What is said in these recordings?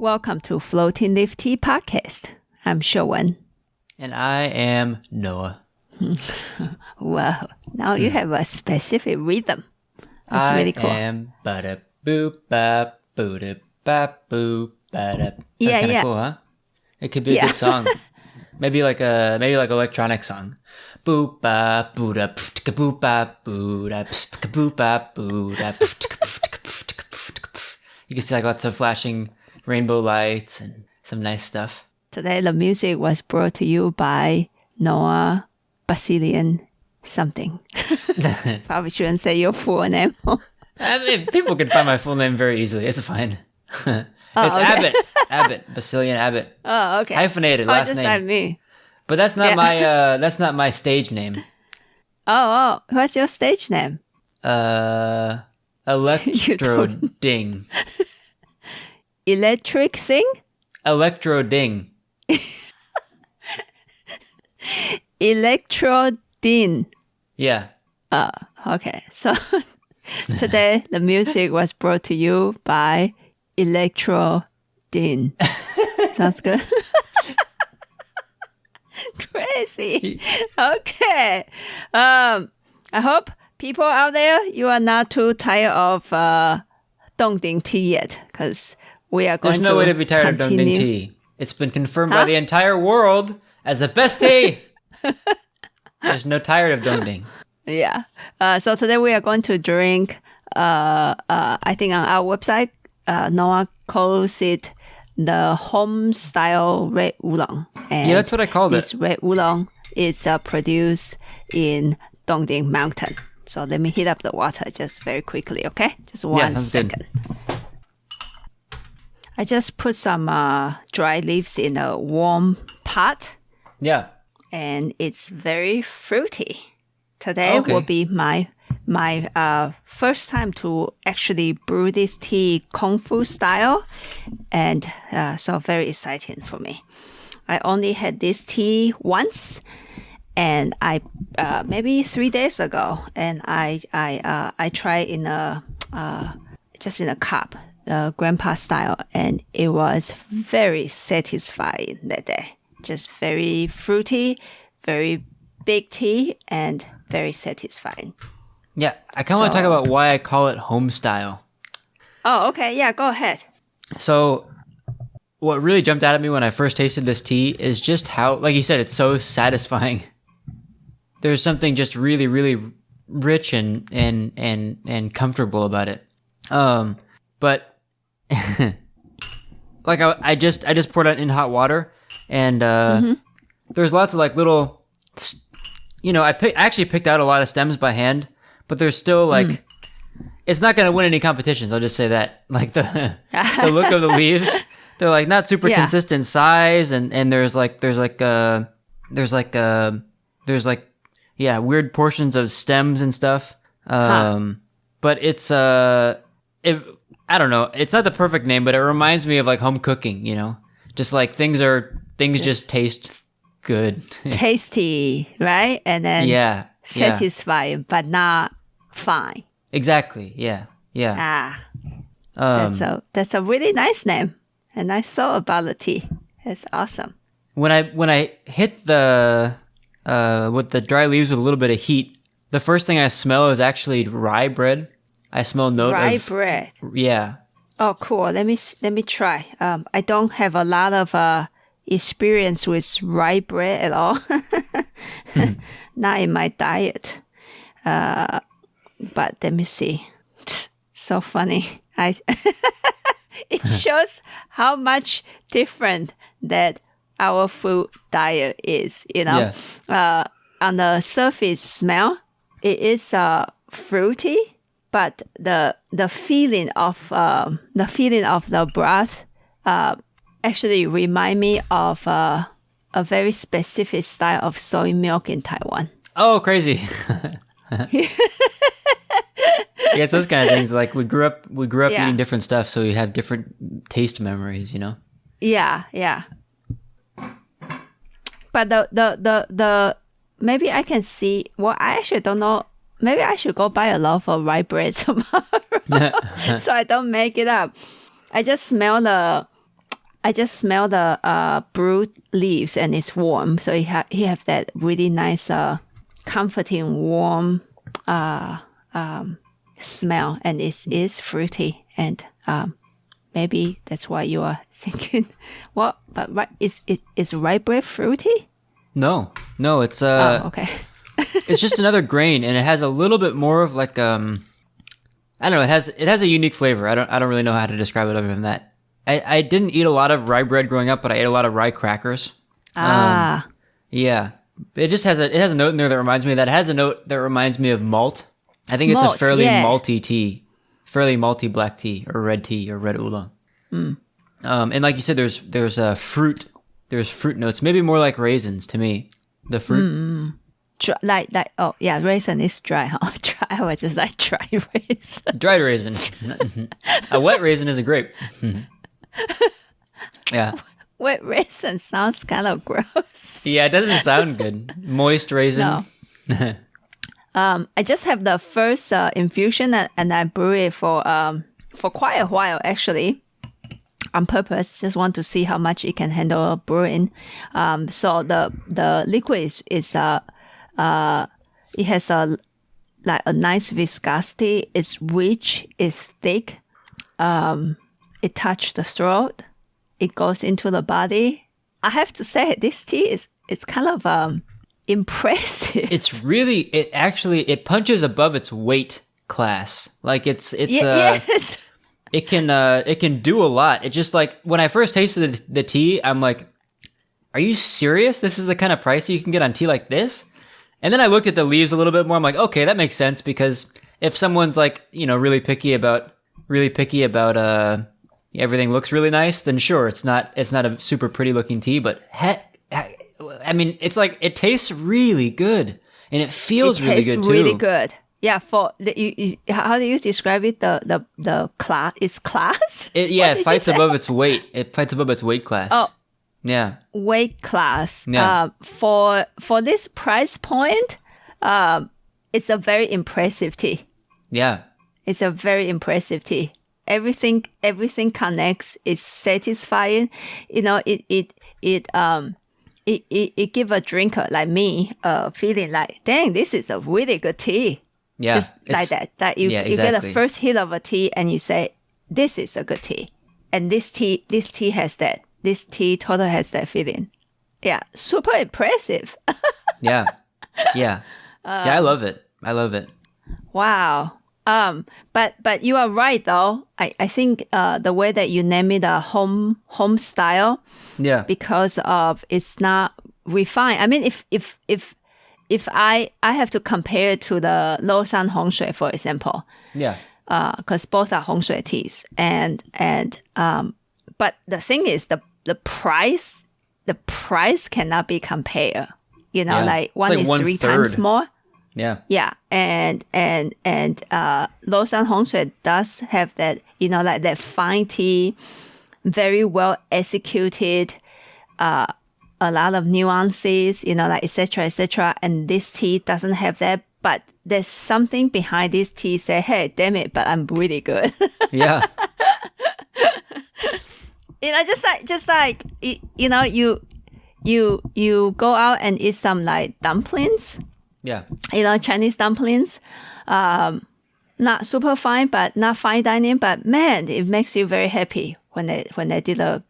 Welcome to Floating Leaf Tea Podcast. I'm Shiuwen. And I am Noah. Wow, now you have a specific rhythm. That's really cool. I am ba-da-boop-bap-boo-da-bap-boop ba-da. Yeah, kind of yeah. cool, huh? It could be a good song. maybe like electronic song. Boop ba boo da boop ba boo da boop ba boo da. You can see like lots of flashing rainbow lights and some nice stuff. Today the music was brought to you by Noah Basilian something. Probably shouldn't say your full name. I mean, people can find my full name very easily. It's fine. It's okay. Abbott, Basilian Abbott. Oh, okay. Hyphenated last just name. like me. But that's not my stage name. Oh, what's your stage name? Electro Ding. Electric thing? Electro Ding. Electrodin. Yeah. Okay. So today the music was brought to you by Electrodin. Sounds good. Crazy. Okay. I hope people out there, you are not too tired of Dongding tea yet, because we are going to There's no way to be tired of Dongding tea. It's been confirmed by the entire world as the best tea. There's no tired of Dongding. Yeah. So today we are going to drink, I think on our website, Noah calls it the Homestyle Red Oolong. And yeah, that's what I called this it. Red Oolong is produced in Dongding Mountain. So let me heat up the water just very quickly, okay? Just one second. Good. I just put some dry leaves in a warm pot. Yeah. And it's very fruity. Today will be my first time to actually brew this tea Kung Fu style, and so very exciting for me. I only had this tea once, and I maybe 3 days ago, and I tried in just in a cup, the grandpa style, and it was very satisfying that day. Just very fruity, very big tea, and very satisfying. Yeah, I kind of want to talk about why I call it home style. Oh, okay. Yeah, go ahead. So what really jumped out at me when I first tasted this tea is just how, like you said, it's so satisfying. There's something just really, really rich and comfortable about it. But like I just poured it in hot water, and there's lots of like little, I actually picked out a lot of stems by hand, but there's still like, it's not going to win any competitions. I'll just say that. Like the look of the leaves, they're like not super consistent size, and there's weird portions of stems and stuff. But it's I don't know. It's not the perfect name, but it reminds me of like home cooking. Just like things just taste good, tasty, right? And then satisfying, but not fine. Exactly. Yeah. That's a really nice name, and I thought about the tea. It's awesome. When I hit the with the dry leaves with a little bit of heat, the first thing I smell is actually rye bread. I smell rye bread. Yeah. Oh, cool. Let me try. I don't have a lot of experience with rye bread at all. Not in my diet. But let me see. So funny. It shows how much different that our food diet is. Yeah. On the surface smell, it is fruity, but the feeling of the broth actually remind me of a very specific style of soy milk in Taiwan. Oh, crazy! Yes, those kind of things. Like we grew up eating different stuff, so we have different taste memories. Yeah. But the maybe I can see. Well, I actually don't know. Maybe I should go buy a loaf of rye bread tomorrow, so I don't make it up. I just smell I just smell the brewed leaves and it's warm. So he have that really nice, comforting, warm smell, and it is fruity. And maybe that's why you are thinking, what? But is rye bread fruity? No, it's okay. it's just another grain, and it has a little bit more of like I don't know. It has a unique flavor. I don't really know how to describe it other than that. I didn't eat a lot of rye bread growing up, but I ate a lot of rye crackers. Yeah. It just has a note in there that reminds me of that. It has a note that reminds me of malt. I think it's a fairly malty tea, fairly malty black tea or red oolong. And like you said, there's fruit. There's fruit notes, maybe more like raisins to me. The fruit. Like raisin is dry, huh? Dry. I was just like dry raisin. Dried raisin. A wet raisin is a grape. Yeah. Wet raisin sounds kind of gross. Yeah, it doesn't sound good. Moist raisin. No. I just have the first infusion and I brew it for quite a while actually, on purpose. Just want to see how much it can handle brewing. So the liquid is it has a nice viscosity. It's rich. It's thick. It touches the throat. It goes into the body. I have to say, this tea is kind of impressive. It punches above its weight class. Like it's yes. It can do a lot. It just like when I first tasted the tea, I'm like, are you serious? This is the kind of price you can get on tea like this? And then I looked at the leaves a little bit more. I'm like, okay, that makes sense, because if someone's like, really picky about everything looks really nice, then sure, it's not a super pretty looking tea, but I mean, it's like it tastes really good and it feels really good too. Really good. Yeah. How do you describe it? The class is class. It fights above its weight. It fights above its weight class. Oh. Yeah. Weight class. Yeah. For this price point, it's a very impressive tea. Yeah. It's a very impressive tea. Everything connects. It's satisfying. It give a drinker like me feeling like, dang, this is a really good tea. Yeah. Just like that. That you get a first hit of a tea and you say, this is a good tea. And this tea has that. This tea totally has that feeling. Yeah. Super impressive. Yeah. Yeah. I love it. Wow. But you are right though. I think the way that you name it a home style. Yeah. Because of it's not refined. I mean, if I have to compare it to the Losan Hongshui, for example. Yeah. Because both are Hongshui teas, and but the thing is the price cannot be compared. Like one is 3 times more. Yeah. Yeah. And Losan Hongshui does have that, like that fine tea, very well executed, a lot of nuances, like et cetera. And this tea doesn't have that, but there's something behind this tea say, hey, damn it, but I'm really good. Yeah. Just like you go out and eat some like dumplings. Yeah. Chinese dumplings. Not super fine, but not fine dining. But man, it makes you very happy when they did a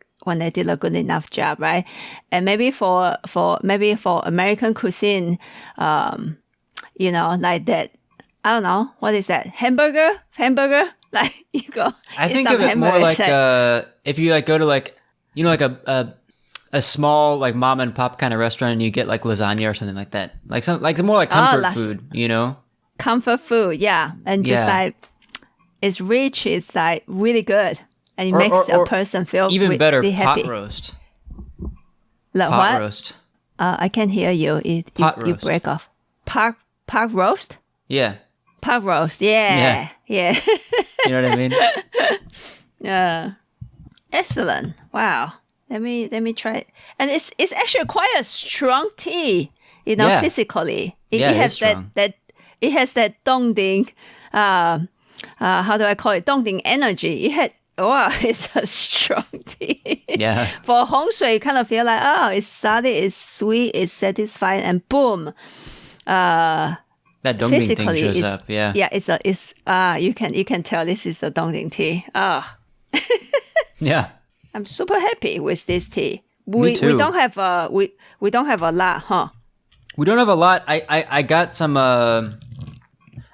good enough job, right? And maybe for American cuisine, like that. I don't know, what is that? Hamburger. Like you go. I think of it more like if you like go to like like a small like mom and pop kind of restaurant and you get like lasagna or something like that. Like more like comfort food, Comfort food, yeah. And just like it's rich, it's like really good. And it makes a person feel even better, really happy. Pot roast. Like pot what? Roast. I can't hear you. You break off. Pork roast? Yeah. Pork roast, yeah. You know what I mean? Yeah. Excellent. Wow. Let me try it. And it's actually quite a strong tea, physically. It has that it has that dongding how do I call it? Dongding energy. wow, it's a strong tea. Yeah. For Hong Shui, you kind of feel like, oh, it's solid, it's sweet, it's satisfying, and boom. That Dongding thing shows up. Yeah. Yeah, you can tell this is a Dongding tea. Yeah. I'm super happy with this tea. Me too. We don't have a lot, huh? We don't have a lot. I got some.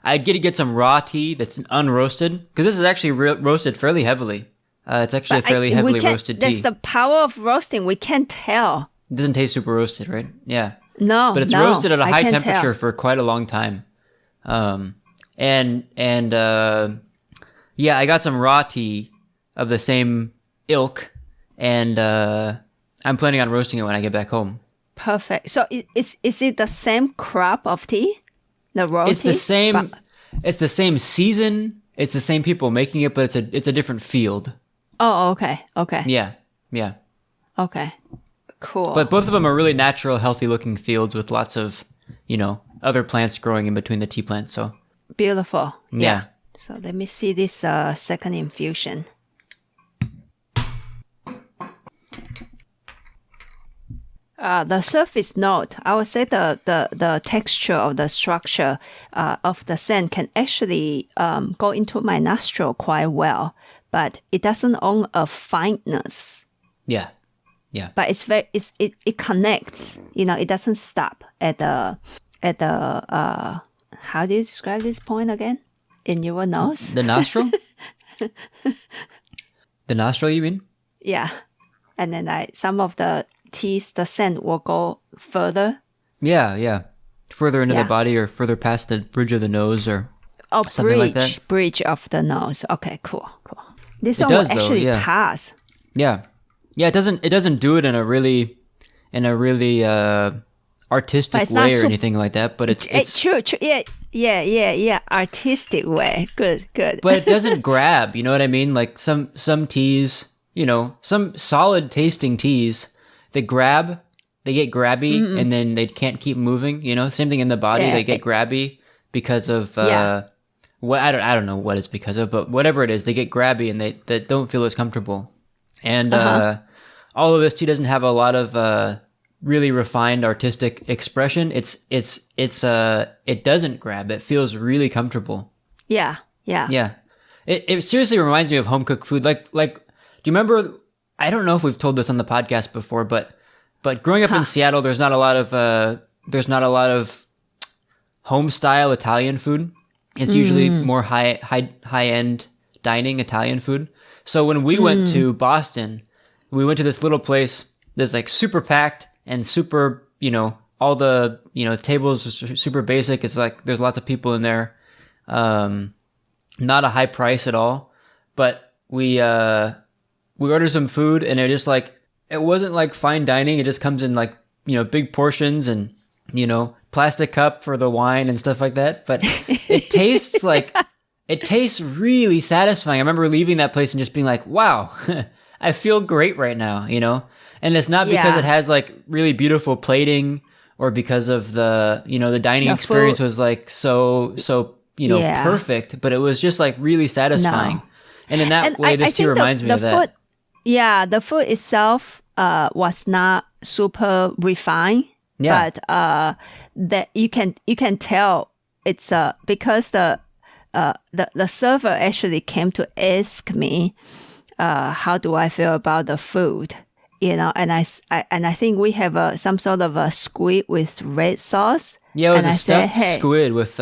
I get some raw tea that's unroasted because this is actually roasted fairly heavily. It's actually a fairly heavily roasted tea. That's the power of roasting. We can't tell. It doesn't taste super roasted, right? Yeah. No, but it's roasted at a high temperature for quite a long time. Yeah, I got some raw tea of the same ilk, and I'm planning on roasting it when I get back home. Perfect. So is it the same crop of tea? The raw tea? It's the same. It's the same season. It's the same people making it, but it's a different field. Oh, okay. Yeah. Okay. Cool. But both of them are really natural, healthy-looking fields with lots of, other plants growing in between the tea plants. So beautiful. Yeah. So let me see this second infusion. The surface note, I would say the texture of the structure of the scent can actually go into my nostril quite well, but it doesn't own a fineness. Yeah. But it connects. It doesn't stop at the how do you describe this point again? In your nose? The nostril? The nostril, you mean? Yeah. And then some of the teas, the scent will go further. Yeah. Further into the body or further past the bridge of the nose or something like that. Bridge of the nose. Okay, cool. This one will actually pass. Yeah. Yeah, it doesn't do it in a really artistic way or anything like that, but it's true. Yeah. Artistic way. Good. But it doesn't grab, you know what I mean? Like some teas, some solid tasting teas, they get grabby and then they can't keep moving, Same thing in the body, they get grabby because of what I don't know what it's because of, but whatever it is, they get grabby and they don't feel as comfortable. And all of this tea doesn't have a lot of really refined artistic expression. It doesn't grab. It feels really comfortable. Yeah. It seriously reminds me of home cooked food. Like do you remember? I don't know if we've told this on the podcast before, but growing up in Seattle, there's not a lot of home style Italian food. It's usually more high end dining Italian food. So when we went to Boston, we went to this little place that's like super packed and super, all the, tables are super basic. It's like there's lots of people in there. Not a high price at all. But we ordered some food and it wasn't like fine dining. It just comes in like, big portions and, plastic cup for the wine and stuff like that. But it tastes it tastes really satisfying. I remember leaving that place and just being like, wow, I feel great right now, And it's not because it has like really beautiful plating or because of the dining experience was like so perfect, but it was just like really satisfying. No. And in that way, this tea reminds me of that. The food itself was not super refined, but that you can tell it's because the server actually came to ask me, how do I feel about the food? And I think we have some sort of a squid with red sauce. Yeah, it was a stuffed squid with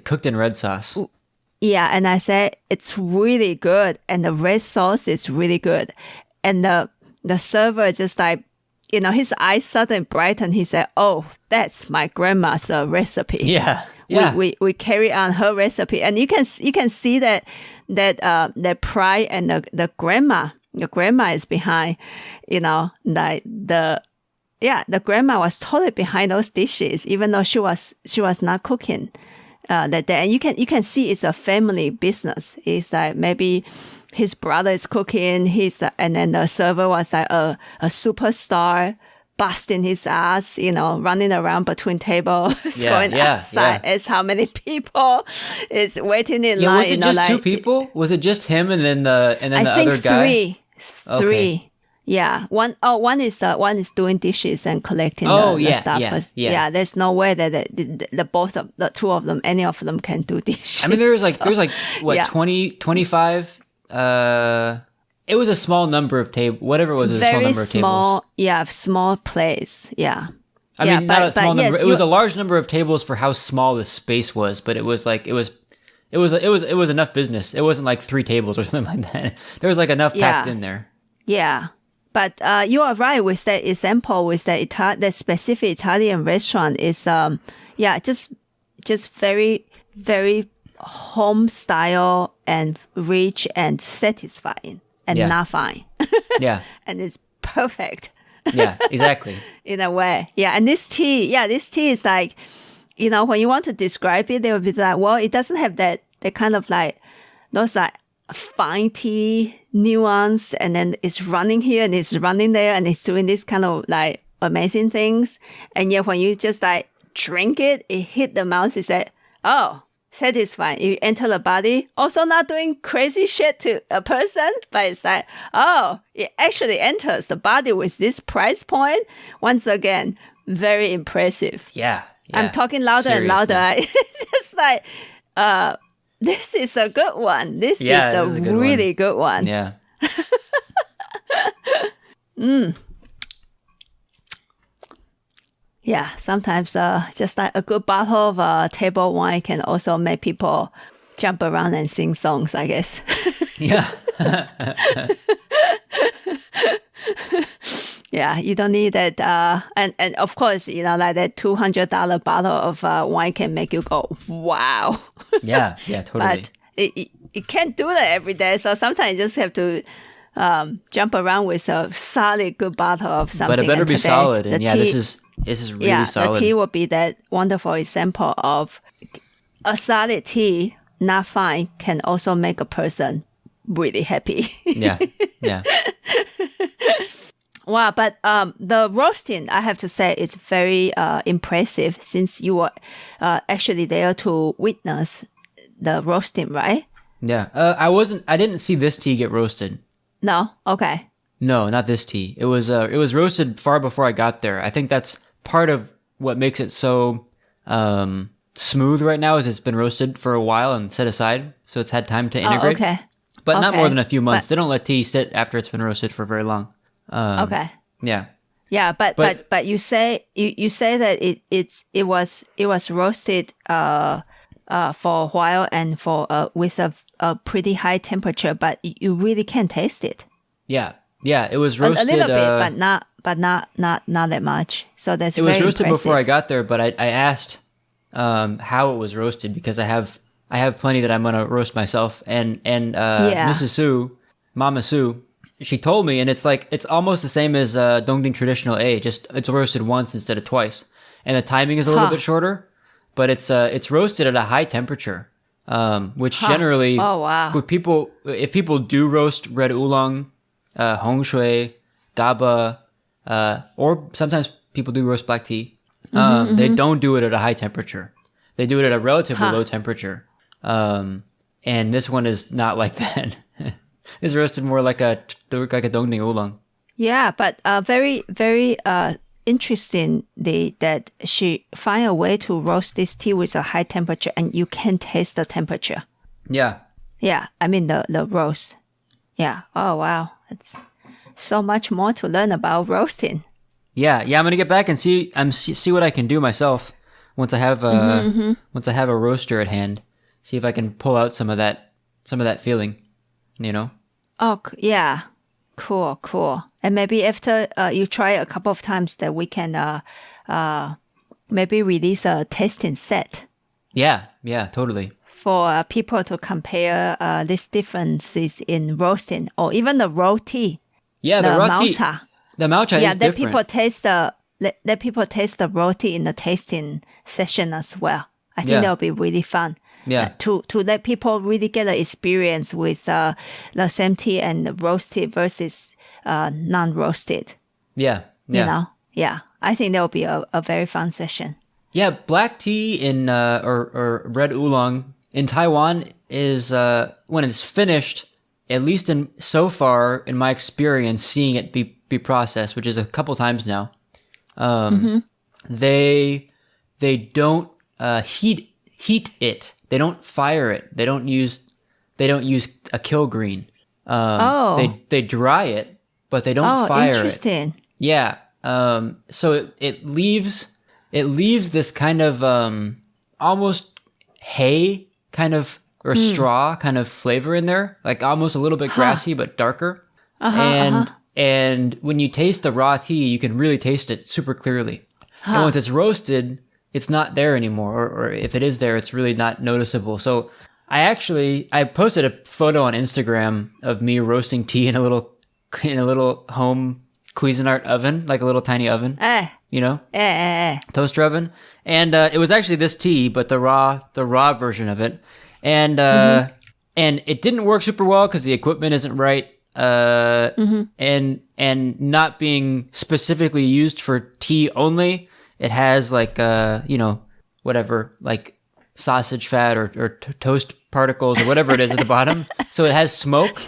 cooked in red sauce. Yeah, and I said it's really good, and the red sauce is really good, and the server just like, his eyes suddenly brightened. He said, "Oh, that's my grandma's recipe." Yeah. We carry on her recipe, and you can see that pride and the grandma is behind, like the grandma was totally behind those dishes, even though she was not cooking that day. And you can see it's a family business. It's like maybe his brother is cooking, and then the server was like a superstar busting his ass, running around between tables, going outside. As how many people is waiting in line. Was it just two people? Was it just him and then the other guy? Three. Okay. Yeah. One is doing dishes and collecting the stuff. Yeah. There's no way that the two of them, any of them can do dishes. I mean, there's like what 20, 25. It was a small number of tables. Whatever it was, a small number of tables. Yeah, small place. Yeah. I mean, not a small number. It was a large number of tables for how small the space was, but it was like it was enough business. It wasn't like 3 tables or something like that. There was like enough packed in there. Yeah. But you are right with that example with the specific Italian restaurant is just very, very home style and rich and satisfying and not fine. Yeah. And it's perfect. Yeah, exactly. In a way. Yeah. And this tea is like, when you want to describe it, they will be like, well, it doesn't have that kind of like those like fine tea nuance, and then it's running here and it's running there and it's doing this kind of like amazing things. And yet when you just like drink it, it hit the mouth, it's like, oh, satisfying. You enter the body, also not doing crazy shit to a person, but it's like, oh, it actually enters the body with this price point. Once again, very impressive. Yeah. I'm talking louder and louder. It's just like, this is a good one. This is a really good one. Yeah. Yeah, sometimes just like a good bottle of table wine can also make people jump around and sing songs, I guess. Yeah. Yeah, you don't need that. And of course, like that $200 bottle of wine can make you go, wow. Yeah, totally. But it can't do that every day. So sometimes you just have to jump around with a solid, good bottle of something. But it better be solid. And this is really solid. The tea will be that wonderful example of a solid tea, not fine, can also make a person really happy. Yeah. Wow, but the roasting, I have to say, is very impressive since you were actually there to witness the roasting, right? Yeah. I didn't see this tea get roasted. No? Okay. No, not this tea. It was roasted far before I got there. I think that's part of what makes it so smooth right now is it's been roasted for a while and set aside, so it's had time to integrate. Okay. But not more than a few months. They don't let tea sit after it's been roasted for very long. Okay. Yeah. Yeah, but you say that it was roasted for a while and for with a pretty high temperature, but you really can't taste it. Yeah. It was roasted a little bit, but not that much. So that's very impressive. It was roasted before I got there, but I asked how it was roasted because I have plenty that I'm gonna roast myself, and Mrs. Sue, Mama Sue, she told me, and it's almost the same as Dongding traditional A, just it's roasted once instead of twice, and the timing is a little bit shorter, but it's roasted at a high temperature, which generally, if people do roast red oolong, hongshui, daba, or sometimes people do roast black tea, they don't do it at a high temperature. They do it at a relatively low temperature. And this one is not like that. It's roasted more like a Dongding oolong. Yeah, but very, very interesting that she find a way to roast this tea with a high temperature and you can taste the temperature. Yeah. Yeah, I mean the roast. Yeah. Oh, wow. It's so much more to learn about roasting. Yeah, I'm gonna get back and see what I can do myself once I have a roaster at hand. See if I can pull out some of that feeling, Oh, yeah. Cool. And maybe after you try a couple of times that we can maybe release a tasting set. Yeah, totally. For people to compare these differences in roasting or even the raw tea. Yeah, the raw tea. The Maocha is different. Let people taste the raw tea in the tasting session as well. I think that'll be really fun. Yeah. To let people really get an experience with the same tea and roasted versus non-roasted. Yeah. Yeah, I think that will be a very fun session. Yeah, black tea in or red oolong in Taiwan is when it's finished, at least in so far in my experience seeing it be processed, which is a couple times now. They don't heat it. They don't fire it. They don't use a kill green. They dry it, but they don't fire it. Interesting. Yeah. So it leaves this kind of almost hay kind of or straw kind of flavor in there, like almost a little bit grassy but darker. And when you taste the raw tea, you can really taste it super clearly. And once it's roasted, it's not there anymore, or if it is there, it's really not noticeable. So I posted a photo on Instagram of me roasting tea in a little home Cuisinart oven, like a little tiny oven, toaster oven. And it was actually this tea, but the raw version of it. And and it didn't work super well because the equipment isn't right. And not being specifically used for tea only, it has like whatever, like sausage fat or toast particles or whatever it is at the bottom. So it has smoke,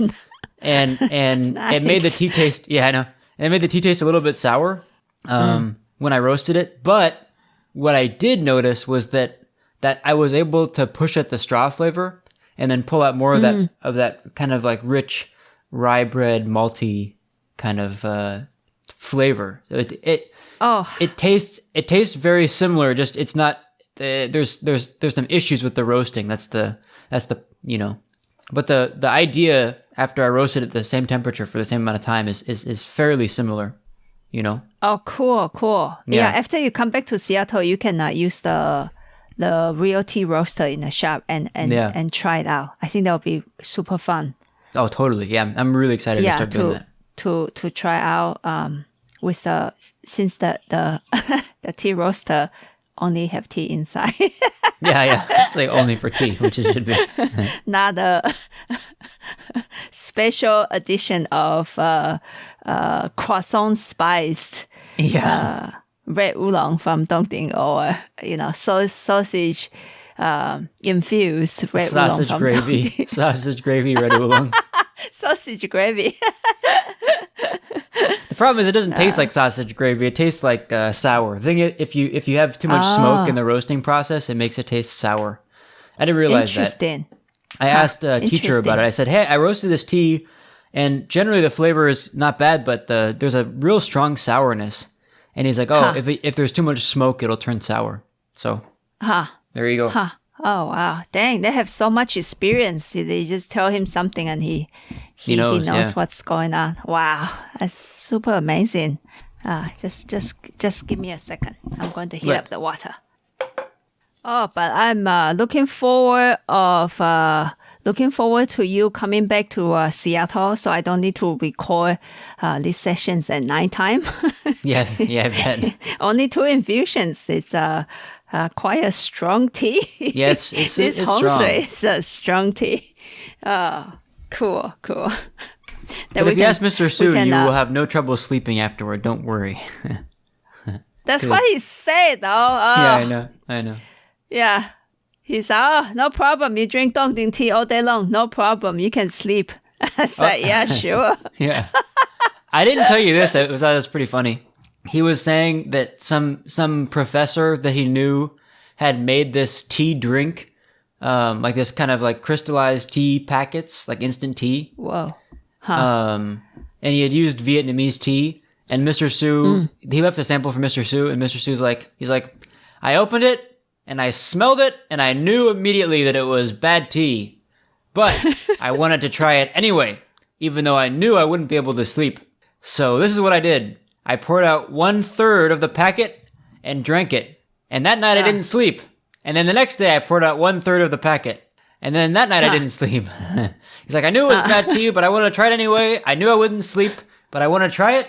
and Nice. It made the tea taste. Yeah, I know. It made the tea taste a little bit sour when I roasted it. But what I did notice was that I was able to push at the straw flavor and then pull out more of that kind of like rich rye bread malty kind of flavor. It tastes very similar. Just it's not. There's some issues with the roasting. That's the But the idea after I roasted at the same temperature for the same amount of time is fairly similar. Oh, cool. Yeah. After you come back to Seattle, you can use the real tea roaster in the shop and try it out. I think that would be super fun. Oh, totally. Yeah, I'm really excited to start doing that. To try out with since the the tea roaster only have tea inside. yeah. It's like only for tea, which it should be. Not a special edition of croissant spiced red oolong from Dongting, or sausage infused red oolong from Dongting. Sausage gravy red oolong. Sausage gravy. The problem is it doesn't taste like sausage gravy. It tastes like sour. The thing is, if you have too much smoke in the roasting process, it makes it taste sour. I didn't realize Interesting. that. I asked a teacher about it. I said, "Hey, I roasted this tea, and generally the flavor is not bad, but there's a real strong sourness." And he's like, "Oh, if there's too much smoke, it'll turn sour." So there you go. Oh, wow. Dang, they have so much experience. They just tell him something and he knows what's going on. Wow, that's super amazing. Just give me a second. I'm going to heat up the water. Oh, but I'm looking forward to you coming back to Seattle, so I don't need to record these sessions at nighttime. Yes, yeah, I bet. Only 2 infusions. It's quite a strong tea. Yes, it's strong. It's a strong tea. Oh, cool. But if you ask Mr. Su, you will have no trouble sleeping afterward. Don't worry. That's what he said, though. Yeah, I know. Yeah. He said, no problem. You drink Dongting tea all day long. No problem. You can sleep. I said, yeah, sure. Yeah. I didn't tell you this. I thought it was pretty funny. He was saying that some professor that he knew had made this tea drink, like this kind of like crystallized tea packets, like instant tea. Whoa. And he had used Vietnamese tea. And Mr. Su, he left a sample for Mr. Su, and Mr. Su's he's like, I opened it, and I smelled it, and I knew immediately that it was bad tea. But I wanted to try it anyway, even though I knew I wouldn't be able to sleep. So this is what I did. I poured out 1/3 of the packet and drank it. And that night I didn't sleep. And then the next day I poured out 1/3 of the packet. And then that night I didn't sleep. He's like, I knew it was bad tea, but I wanted to try it anyway. I knew I wouldn't sleep, but I want to try it.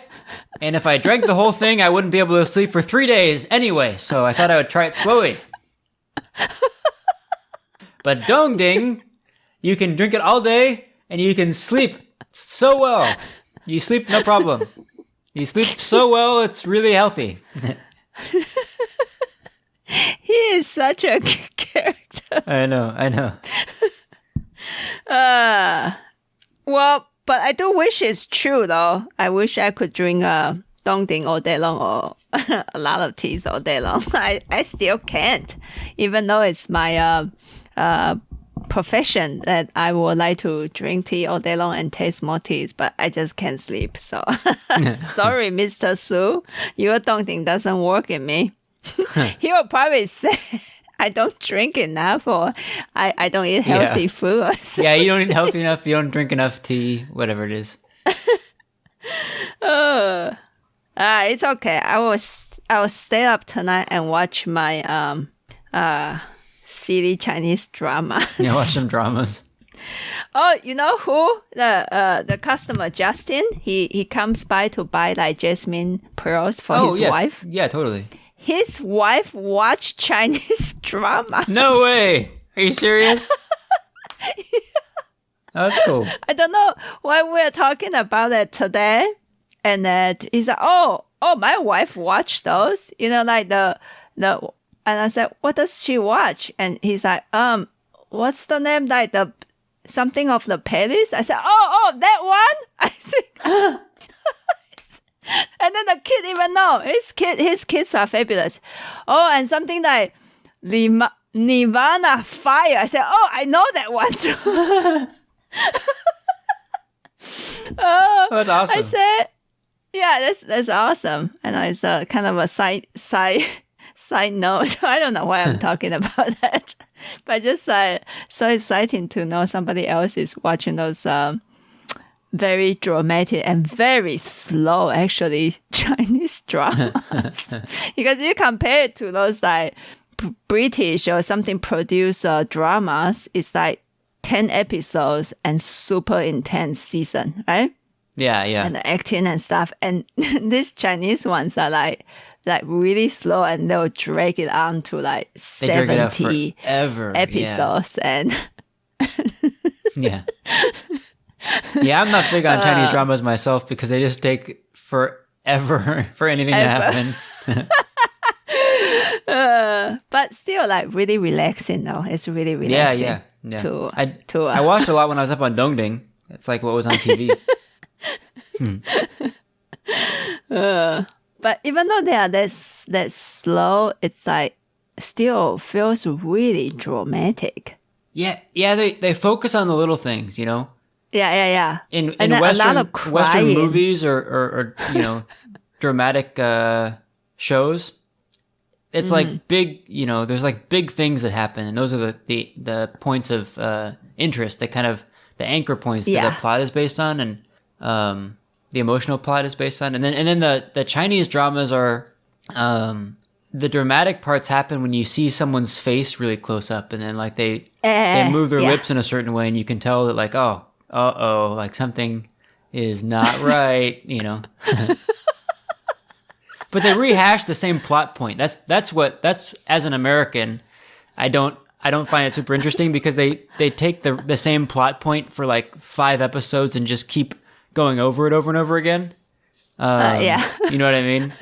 And if I drank the whole thing, I wouldn't be able to sleep for 3 days anyway. So I thought I would try it slowly. But Dongding, you can drink it all day and you can sleep so well. You sleep no problem. He sleeps so well, it's really healthy. He is such a character. I know. Well, but I do wish it's true, though. I wish I could drink dongding all day long or a lot of teas all day long. I still can't, even though it's my profession that I would like to drink tea all day long and taste more teas, but I just can't sleep. So sorry, Mr. Su, your dongding doesn't work in me. He will probably say I don't drink enough or I don't eat healthy food. Yeah, you don't eat healthy enough, you don't drink enough tea, whatever it is. It's okay. I will stay up tonight and watch my silly Chinese drama. Yeah, watch some dramas. Oh, you know who? The customer, Justin, he comes by to buy like jasmine pearls for his wife. Yeah, totally. His wife watched Chinese drama. No way. Are you serious? Oh, that's cool. I don't know why we're talking about it today. And that he's like, oh, my wife watched those. You know, like the and I said, what does she watch? And he's like, what's the name? Like the something of the palace? I said, oh, that one? I said, and then the kid even know. His kids are fabulous. Oh, and something like Nirvana Fire. I said, oh, I know that one too. Oh, that's awesome. I said, yeah, that's awesome. And it's kind of a side note. I don't know why I'm talking about that, but just so exciting to know somebody else is watching those very dramatic and very slow, actually, Chinese dramas. Because you compare it to those like British or something produced dramas, it's like 10 episodes and super intense season, right? Yeah. And the acting and stuff. And these Chinese ones are like really slow and they'll drag it on to like 70 episodes. Yeah. And yeah. Yeah, I'm not big on Chinese dramas myself because they just take forever for anything to happen. But still, like really relaxing though. It's really relaxing. Yeah. I watched a lot when I was up on Dongding. It's like what was on TV. But even though they are that slow, it's like still feels really dramatic. Yeah. They focus on the little things, you know. Yeah. In Western movies or dramatic shows, it's like big, there's like big things that happen, and those are the points of interest, the anchor points that the plot is based on, and the emotional plot is based on, and then the Chinese dramas are the dramatic parts happen when you see someone's face really close up, and then like they move their lips in a certain way, and you can tell that like like something is not right, But they rehash the same plot point. That's as an American, I don't find it super interesting because they take the same plot point for like 5 episodes and just keep going over it over and over again. You know what I mean?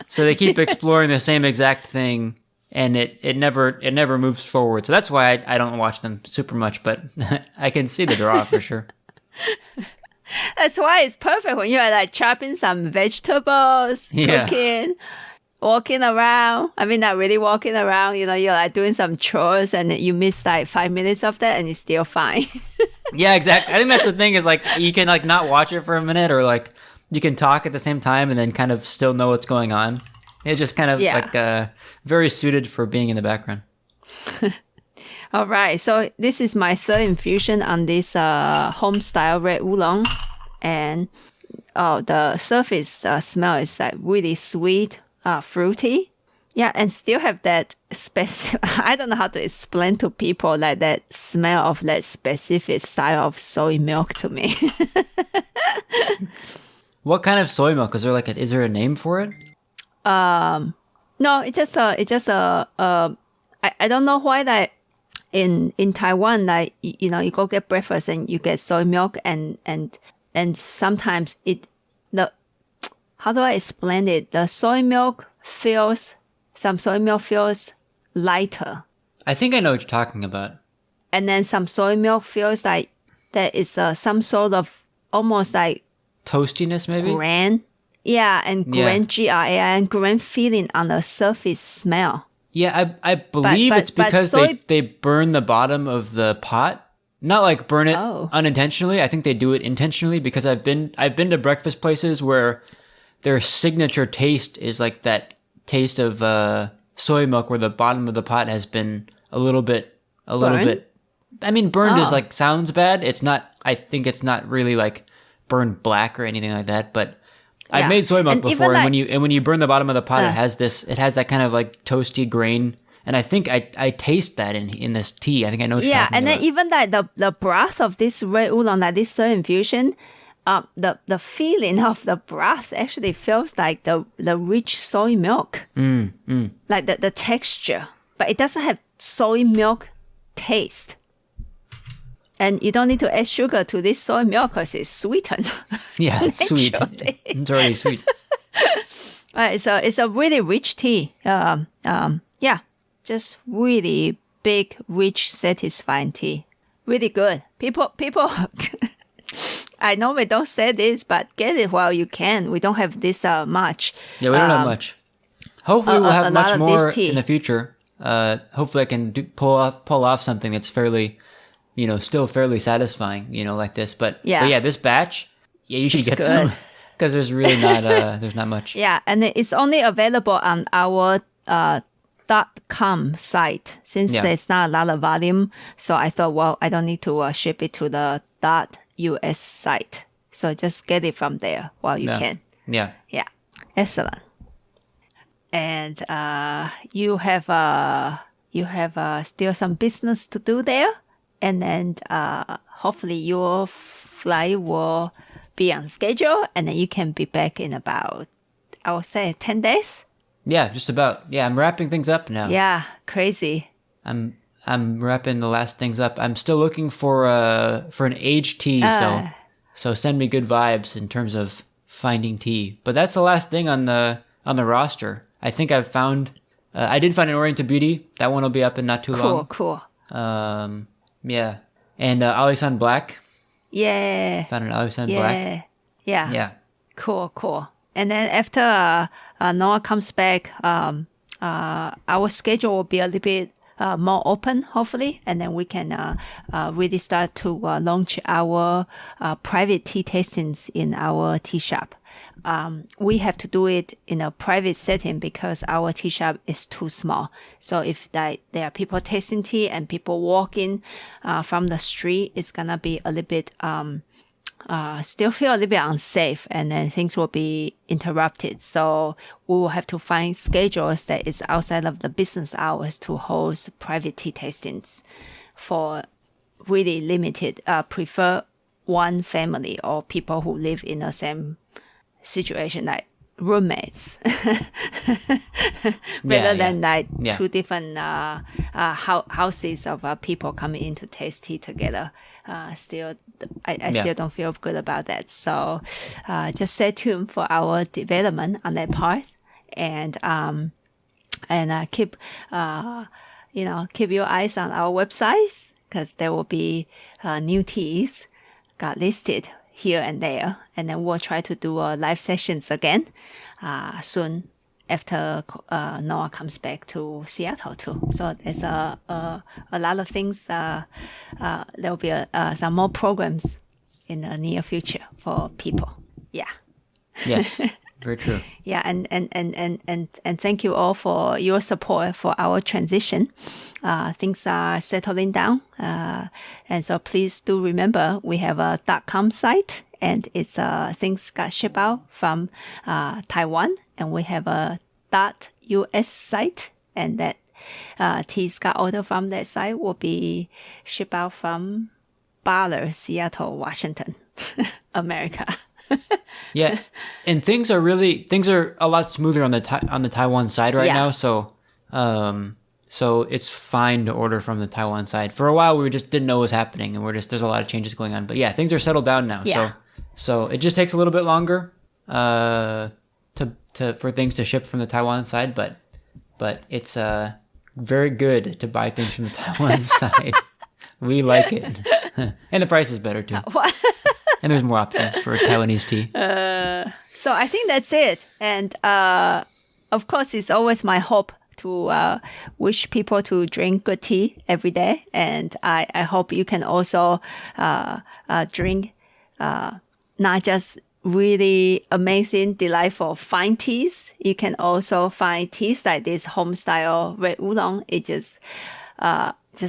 So they keep exploring the same exact thing, and it never moves forward. So that's why I don't watch them super much, but I can see the draw for sure. That's why it's perfect when you're like chopping some vegetables, cooking, walking around. I mean, not really walking around, you're like doing some chores and you miss like 5 minutes of that and it's still fine. Yeah, exactly. I think that's the thing is like you can like not watch it for a minute, or like you can talk at the same time and then kind of still know what's going on. It's just kind of like very suited for being in the background. All right, so this is my third infusion on this Homestyle Red Oolong, and the surface smell is like really sweet, fruity, and still have that specific. I don't know how to explain to people like that smell of that specific style of soy milk to me. What kind of soy milk? Is there a name for it? No, it's just I don't know why that. In Taiwan, like you go get breakfast and you get soy milk, and sometimes how do I explain it? Some soy milk feels lighter. I think I know what you're talking about. And then some soy milk feels like there is some sort of almost like toastiness, maybe? Grain. Yeah, and grain, G-R-A-N, grain feeling on the surface smell. Yeah, I believe it's because they burn the bottom of the pot. Not like burn it unintentionally. I think they do it intentionally because I've been to breakfast places where their signature taste is like that taste of soy milk where the bottom of the pot has been a little bit. I mean, burned is like sounds bad. It's not. I think it's not really like burned black or anything like that. But I've made soy milk before, and when you burn the bottom of the pot, it has that kind of like toasty grain. And I think I taste that in this tea. I think I know what you're talking about. Then even like the broth of this red oolong, like this soy infusion, the feeling of the broth actually feels like the rich soy milk. Like the texture. But it doesn't have soy milk taste. And you don't need to add sugar to this soy milk because it's sweetened. Yeah, it's sweet. It's already sweet. So it's a really rich tea. Just really big, rich, satisfying tea. Really good. People, I know we don't say this, but get it while you can. We don't have this much. Yeah, we don't have much. Hopefully we'll have much more in the future. Hopefully I can pull off something that's fairly, still fairly satisfying, like this. But yeah, this batch, you should get some because there's really not, there's not much. Yeah, and it's only available on our .com site since there's not a lot of volume. So I thought, well, I don't need to ship it to the .us site. So just get it from there while you can. Yeah. Yeah. Excellent. And you have still some business to do there, and then hopefully your flight will be on schedule, and then you can be back in about, I would say, 10 days. Yeah, just about. Yeah, I'm wrapping things up now. Yeah, crazy. I'm wrapping the last things up. I'm still looking for an aged tea, so send me good vibes in terms of finding tea. But that's the last thing on the roster. I think I've found. I did find an Oriental Beauty. That one will be up in not too long. Cool. Yeah, and Alisan Black. Yeah. Found an Alisan Black. Yeah. Cool. And then after Noah comes back, our schedule will be a little bit more open, hopefully, and then we can really start to launch our private tea tastings in our tea shop. We have to do it in a private setting because our tea shop is too small. So if there are people tasting tea and people walking from the street, it's gonna be a little bit still feel a little bit unsafe, and then things will be interrupted. So we will have to find schedules that is outside of the business hours to host private tea tastings for really limited, prefer one family or people who live in the same situation, like roommates, rather than like two different houses of people coming in to taste tea together. I still don't feel good about that. So just stay tuned for our development on that part, and keep keep your eyes on our websites because there will be new teas got listed here and there, and then we'll try to do live sessions again soon after Noah comes back to Seattle too. So there's a lot of things. There will be some more programs in the near future for people. Yeah. Yes. Very true. Yeah, and thank you all for your support for our transition. Things are settling down, and so please do remember we have a .com site, and it's things got shipped out from Taiwan, and we have a .us site, and that teas got ordered from that site will be shipped out from Butler, Seattle, Washington, America. Yeah, and things are a lot smoother on the Taiwan side right now. So it's fine to order from the Taiwan side. For a while, we just didn't know what was happening, and there's a lot of changes going on. But yeah, things are settled down now. Yeah. So it just takes a little bit longer. for things to ship from the Taiwan side, but it's very good to buy things from the Taiwan side. We like it. And the price is better too. And there's more options for Taiwanese tea. So I think that's it. And of course, it's always my hope to wish people to drink good tea every day. And I hope you can also drink not just really amazing, delightful, fine teas. You can also find teas like this Homestyle Red Oolong. It just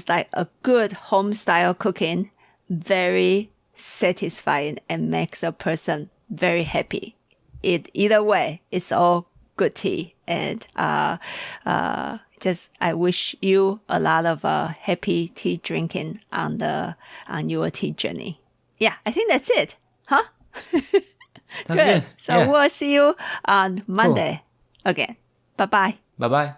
like a good home-style cooking, very satisfying and makes a person very happy. Either way, it's all good tea. And just I wish you a lot of happy tea drinking on your tea journey. Yeah, I think that's it. Huh? Sounds good. So we'll see you on Monday again. Bye-bye. Bye-bye.